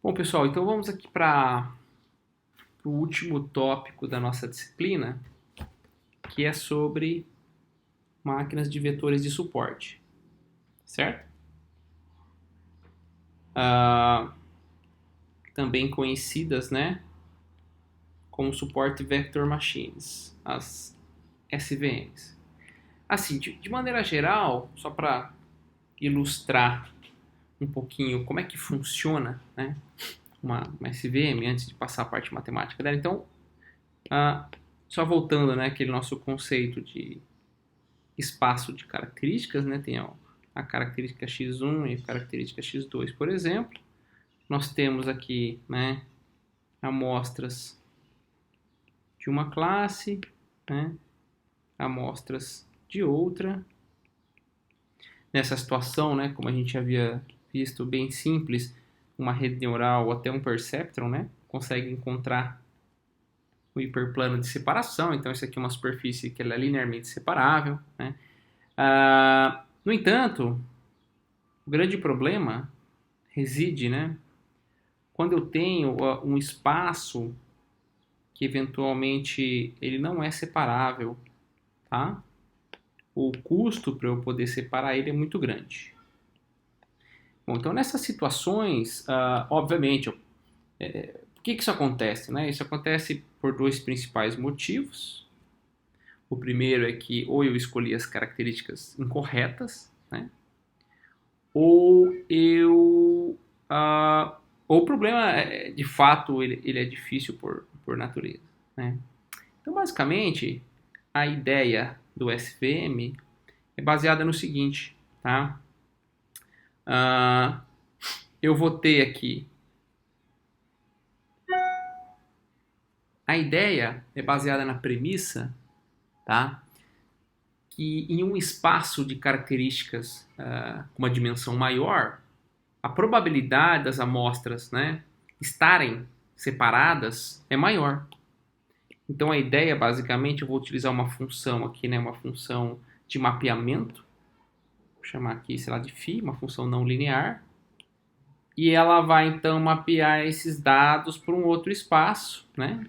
Bom, pessoal, então vamos aqui para o último tópico da nossa disciplina, que é sobre máquinas de vetores de suporte, certo? Também conhecidas, né, como Support Vector Machines, as SVMs. Assim, de maneira geral, só para ilustrar um pouquinho como é que funciona, né, uma SVM antes de passar a parte matemática dela. Então, só voltando, né, aquele nosso conceito de espaço de características, né, tem a característica x1 e a característica x2, por exemplo. Nós temos aqui, né, amostras de uma classe, né, amostras de outra. Nessa situação, né, como a gente havia visto, bem simples, uma rede neural ou até um perceptron, né, consegue encontrar o hiperplano de separação. Então, isso aqui é uma superfície que ela é linearmente separável, né. No entanto, o grande problema reside, né, quando eu tenho um espaço que eventualmente ele não é separável, tá? O custo para eu poder separar ele é muito grande. Bom, então nessas situações, obviamente, por que isso acontece, né? Isso acontece por dois principais motivos. O primeiro é que ou eu escolhi as características incorretas, né? Ou ou o problema, de fato, ele é difícil por natureza, né? Então, basicamente, a ideia do SVM é baseada no seguinte, tá? Eu vou ter aqui... A ideia é baseada na premissa, tá? Que em um espaço de características com uma dimensão maior, a probabilidade das amostras, né, estarem separadas é maior. Então a ideia, basicamente, eu vou utilizar uma função aqui, né, uma função de mapeamento, vou chamar aqui, sei lá, de φ, uma função não linear, e ela vai então mapear esses dados para um outro espaço, né,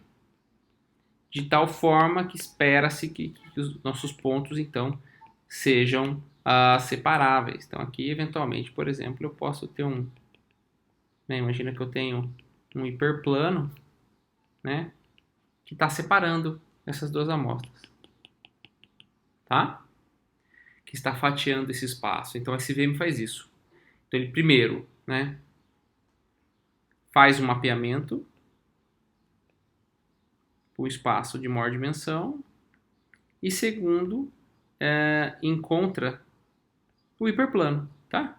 de tal forma que espera-se que os nossos pontos então sejam separáveis. Então aqui, eventualmente, por exemplo, eu posso ter né, imagina que eu tenho um hiperplano, né, que está separando essas duas amostras, tá? Que está fatiando esse espaço. Então, a SVM faz isso. Então, ele primeiro, né, faz um mapeamento o espaço de maior dimensão e segundo, encontra o hiperplano, tá?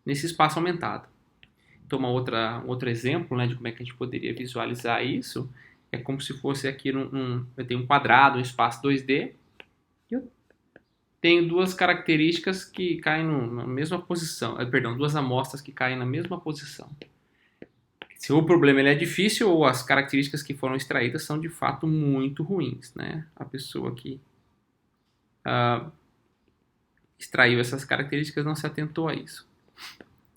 Nesse espaço aumentado. Então, um outro exemplo, né, de como é que a gente poderia visualizar isso é como se fosse aqui eu tenho um quadrado, um espaço 2D, e eu tenho duas características que caem na mesma posição, perdão, duas amostras que caem na mesma posição. Se o problema ele é difícil ou as características que foram extraídas são de fato muito ruins, né? A pessoa que extraiu essas características não se atentou a isso.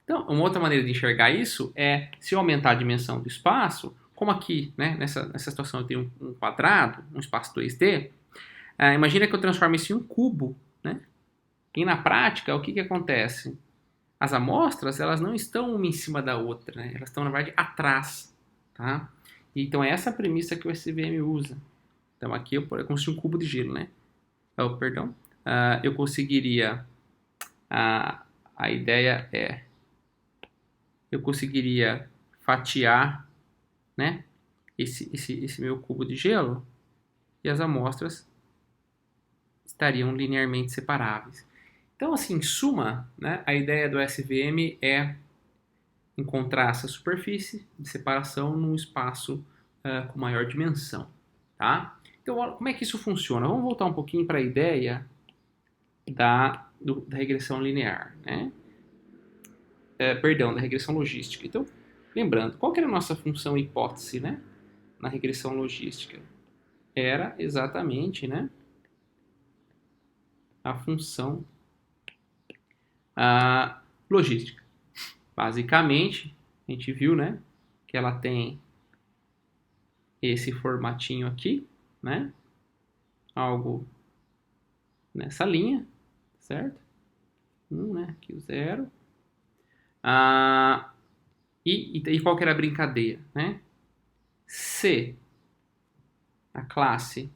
Então, uma outra maneira de enxergar isso é se eu aumentar a dimensão do espaço, como aqui, né, nessa situação eu tenho um quadrado, um espaço 2D, imagina que eu transformo isso em um cubo, né? E na prática, o que acontece? As amostras, elas não estão uma em cima da outra, né? Elas estão, na verdade, atrás, tá? Então, é essa premissa que o SVM usa. Então, aqui eu construí um cubo de gelo, né? Perdão. Eu conseguiria... a ideia é... Eu conseguiria fatiar, né? Esse meu cubo de gelo e as amostras estariam linearmente separáveis. Então, assim, em suma, né, a ideia do SVM é encontrar essa superfície de separação num espaço com maior dimensão, tá? Então, como é que isso funciona? Vamos voltar um pouquinho para a ideia da regressão linear, né? Perdão, da regressão logística. Então, lembrando, qual que era a nossa função hipótese, né, na regressão logística? Era exatamente, né, a função logística. Basicamente, a gente viu, né, que ela tem esse formatinho aqui, né, algo nessa linha, certo? 1, né, aqui o 0. E qual que era a brincadeira, né? Se a classe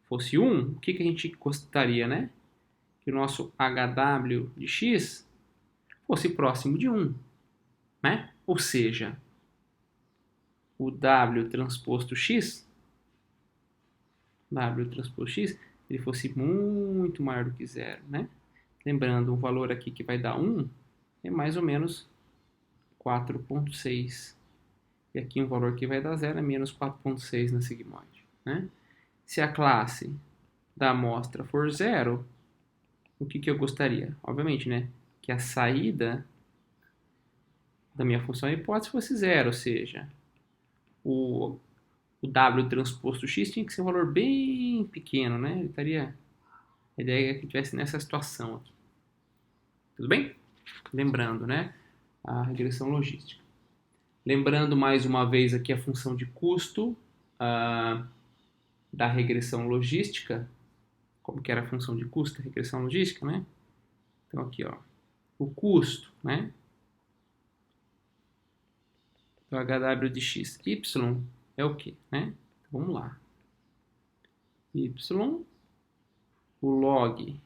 fosse 1, o que a gente gostaria, né? Que o nosso HW de x fosse próximo de 1, né? Ou seja, o W transposto x, ele fosse muito maior do que 0, né? Lembrando, o valor aqui que vai dar 1 é mais ou menos 4,6. E aqui um valor que vai dar 0 é menos 4,6 na sigmoide, né? Se a classe da amostra for 0, o que eu gostaria? Obviamente, né? Que a saída da minha função hipótese fosse 0, ou seja, o W transposto x tinha que ser um valor bem pequeno, né? Ele estaria... A ideia é que estivesse nessa situação aqui. Tudo bem? Lembrando, né? A regressão logística. Lembrando mais uma vez aqui a função de custo da regressão logística. Como que era a função de custo da regressão logística, né? Então aqui, ó, o custo, né? Do HW de x, y é o quê, né? Então, vamos lá. Y, o log.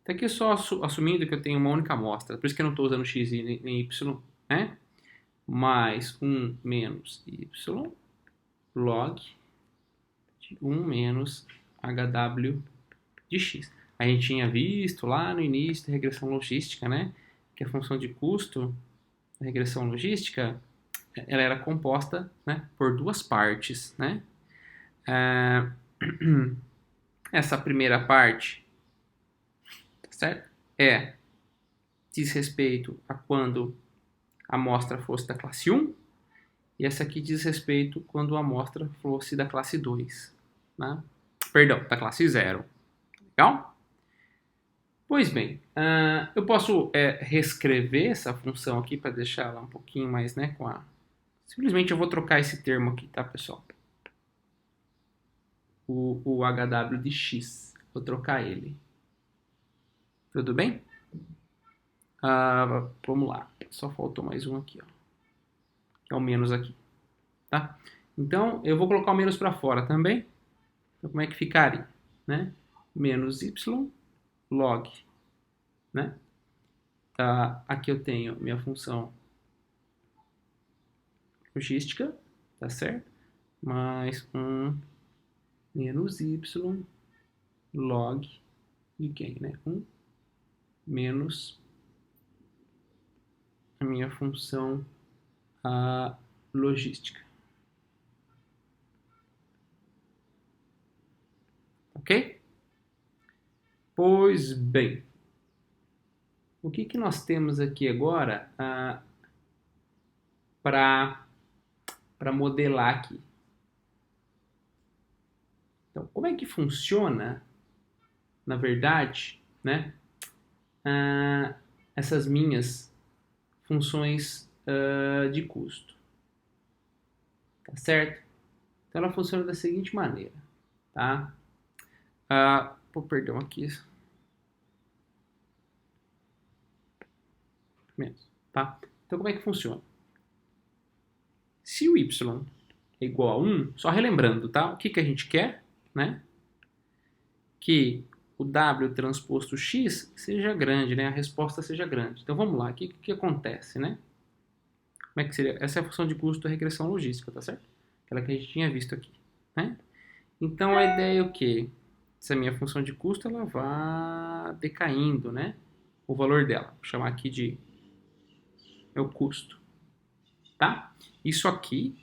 Tá aqui só assumindo que eu tenho uma única amostra, por isso que eu não estou usando x e nem y, né? Mais 1 menos y log de 1 menos HW de x. A gente tinha visto lá no início da regressão logística, né? Que a função de custo da regressão logística, ela era composta, né, por duas partes, né? Essa primeira parte, certo? Diz respeito a quando a amostra fosse da classe 1, e essa aqui diz respeito quando a amostra fosse da classe 2, né? Perdão, da classe 0. Legal? Pois bem, eu posso reescrever essa função aqui para deixar ela um pouquinho mais, né, com a... Simplesmente eu vou trocar esse termo aqui, tá, pessoal? O HW de x. Vou trocar ele. Tudo bem? Vamos lá. Só faltou mais um aqui, ó. Que é o menos aqui, tá? Então, eu vou colocar o menos para fora também. Então, como é que ficaria, né? Menos y log, né? Aqui eu tenho minha função logística, tá certo? Mais 1 menos y log de quem, né? 1 menos a minha função logística. Ok? Pois bem. O que nós temos aqui agora para modelar aqui? Então, como é que funciona, na verdade, né, essas minhas funções de custo? Tá certo? Então, ela funciona da seguinte maneira, tá? Perdão aqui. Menos, tá? Então, como é que funciona? Se o y é igual a 1, só relembrando, tá? O que a gente quer, né? Que o W transposto x seja grande, né? A resposta seja grande. Então, vamos lá. O que acontece, né? Como é que seria? Essa é a função de custo da regressão logística, tá certo? Aquela que a gente tinha visto aqui, né? Então, a ideia é o quê? Essa minha função de custo, ela vai decaindo, né? O valor dela. Vou chamar aqui de o custo, tá? Isso aqui,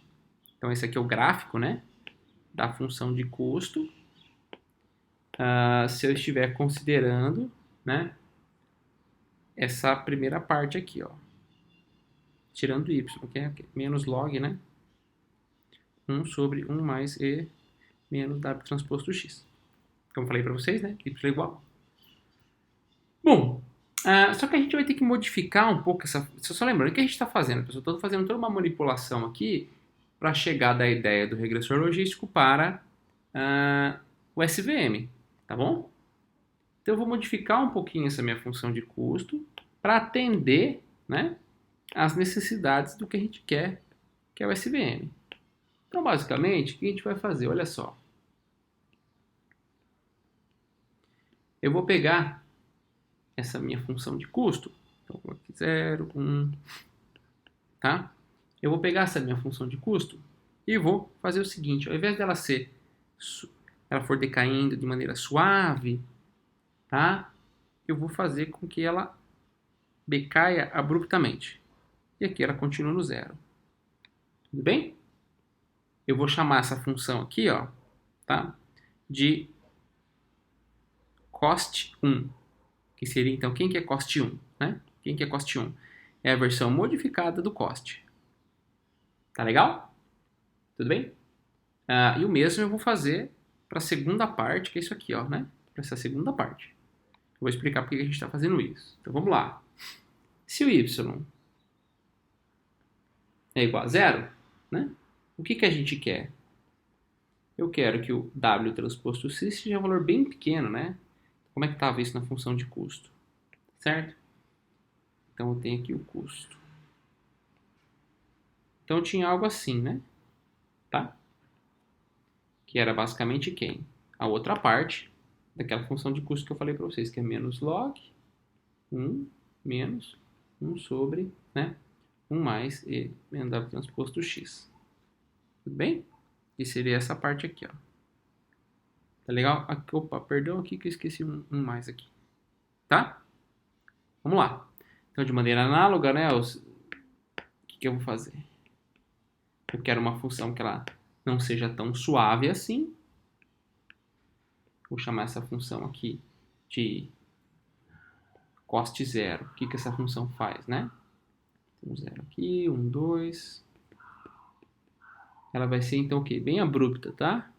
então esse aqui é o gráfico, né? Da função de custo. Se eu estiver considerando, né? Essa primeira parte aqui, ó. Tirando y, que é menos log, né? 1 sobre 1 mais e menos w transposto x. Como eu falei para vocês, né? Y é igual. Bom, Só que a gente vai ter que modificar um pouco essa. Só lembrando o que a gente está fazendo, pessoal. Estou fazendo toda uma manipulação aqui para chegar da ideia do regressor logístico para o SVM, tá bom? Então eu vou modificar um pouquinho essa minha função de custo para atender, né, as necessidades do que a gente quer, que é o SVM. Então, basicamente, o que a gente vai fazer? Olha só. Eu vou pegar essa minha função de custo. Então, vou aqui 0, 1, tá? Eu vou pegar essa minha função de custo e vou fazer o seguinte. Ao invés dela ela for decaindo de maneira suave, tá? Eu vou fazer com que ela decaia abruptamente. E aqui ela continua no 0. Tudo bem? Eu vou chamar essa função aqui, ó, tá? De cost1. Que seria, então, quem que é cost1? Né? Quem que é cost1? É a versão modificada do cost. Tá legal? Tudo bem? E o mesmo eu vou fazer para a segunda parte, que é isso aqui, ó, né? Para essa segunda parte. Eu vou explicar por que a gente está fazendo isso. Então, vamos lá. Se o y é igual a 0, né? O que a gente quer? Eu quero que o w transposto c seja um valor bem pequeno, né? Como é que estava isso na função de custo? Certo? Então, eu tenho aqui o custo. Então, eu tinha algo assim, né? Tá? Que era basicamente quem? A outra parte daquela função de custo que eu falei para vocês, que é menos log 1 menos 1 sobre, né? 1 mais e w transposto x. Tudo bem? E seria essa parte aqui, ó. Tá legal? Aqui, opa, perdão aqui que eu esqueci um mais aqui. Tá? Vamos lá. Então, de maneira análoga, né? O que eu vou fazer? Eu quero uma função que ela não seja tão suave assim. Vou chamar essa função aqui de cost 0. O que essa função faz, né? Tem um 0 aqui, 1, 2. Ela vai ser, então, o quê? Bem abrupta, tá?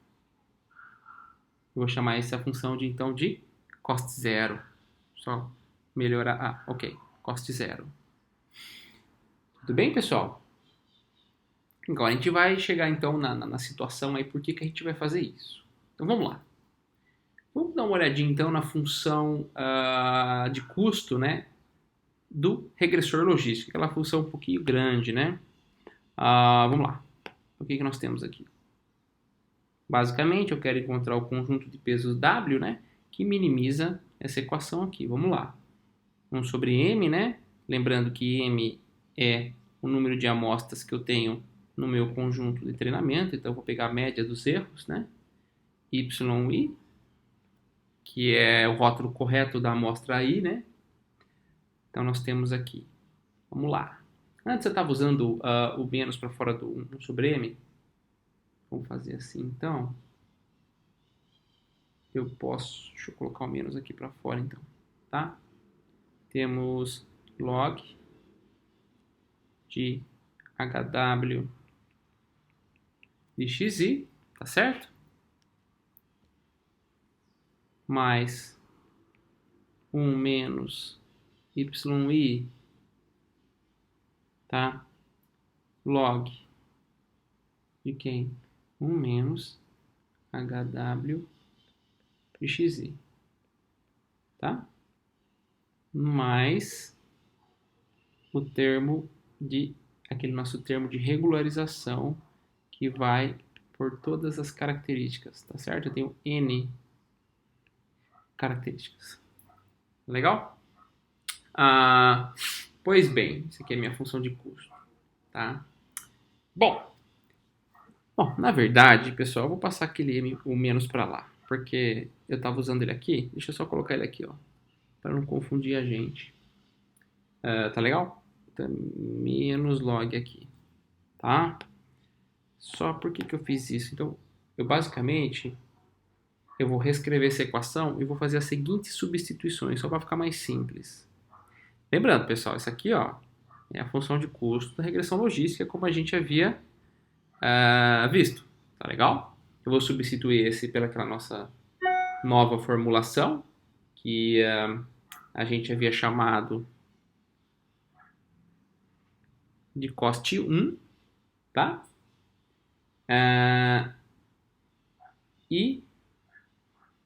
Eu vou chamar essa função de, então, de cost 0. Só melhorar. Ok. Cost 0. Tudo bem, pessoal? Agora a gente vai chegar, então, na situação aí, por que a gente vai fazer isso. Então, vamos lá. Vamos dar uma olhadinha, então, na função de custo, né? Do regressor logístico. Aquela função um pouquinho grande, né? Vamos lá. O que nós temos aqui? Basicamente, eu quero encontrar o conjunto de pesos W, né? Que minimiza essa equação aqui. Vamos lá. 1 sobre M, né? Lembrando que M é o número de amostras que eu tenho no meu conjunto de treinamento. Então, eu vou pegar a média dos erros, né? YI, que é o rótulo correto da amostra I, né? Então, nós temos aqui. Vamos lá. Antes eu estava usando o menos para fora do 1 sobre M. Vamos fazer assim, então. Eu posso... Deixa eu colocar o menos aqui para fora, então. Tá? Temos log de HW de XI, tá certo? Mais 1 menos YI, tá? Log de quem? 1 menos HW de XI, tá? Mais o termo de, aquele nosso termo de regularização que vai por todas as características, tá certo? Eu tenho N características. Legal? Pois bem, isso aqui é a minha função de custo, tá? Bom, na verdade, pessoal, eu vou passar aquele M, o menos para lá, porque eu estava usando ele aqui. Deixa eu só colocar ele aqui, ó, para não confundir a gente. Tá legal? Então, menos log aqui, tá? Só por que eu fiz isso? Então, eu basicamente eu vou reescrever essa equação e vou fazer as seguintes substituições, só para ficar mais simples. Lembrando, pessoal, isso aqui, ó, é a função de custo da regressão logística, como a gente havia visto. Tá legal? Eu vou substituir esse pelaquela nossa nova formulação, que a gente havia chamado de cost1, tá? E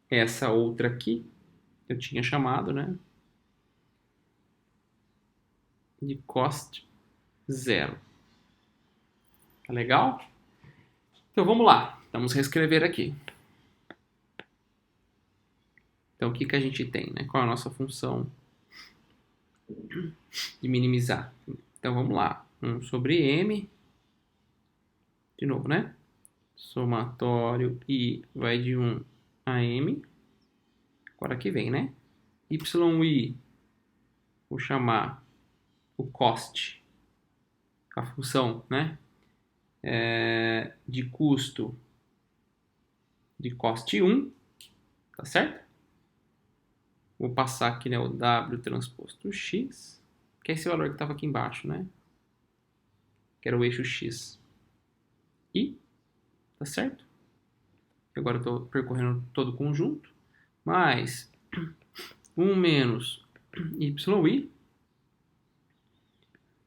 essa outra aqui, eu tinha chamado, né, de cost 0. Tá legal? Então vamos lá, vamos reescrever aqui. Então o que que a gente tem, né? Qual é a nossa função de minimizar? Então vamos lá, 1 sobre m, de novo, né? Somatório i vai de 1 a m. Agora aqui vem, né? yi, vou chamar o cost, a função, né? De custo de cost1, tá certo? Vou passar aqui, né, o w transposto x, que é esse valor que estava aqui embaixo, né? Que era o eixo x. E, tá certo? Agora eu estou percorrendo todo o conjunto, mais 1 menos yi,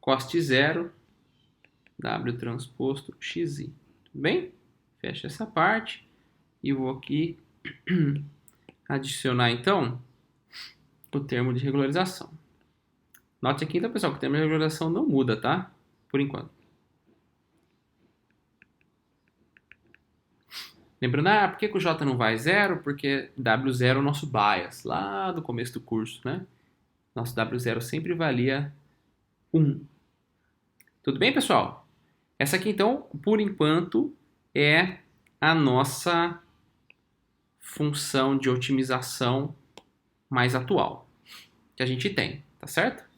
cost 0, w transposto xi. Tudo bem? Fecha essa parte e vou aqui adicionar, então, o termo de regularização. Note aqui, então, pessoal, que o termo de regularização não muda, tá? Por enquanto. Lembrando, por que o J não vai 0? Porque W0 é o nosso bias, lá do começo do curso, né? Nosso W0 sempre valia 1. Tudo bem, pessoal? Essa aqui, então, por enquanto, é a nossa função de otimização mais atual que a gente tem, tá certo?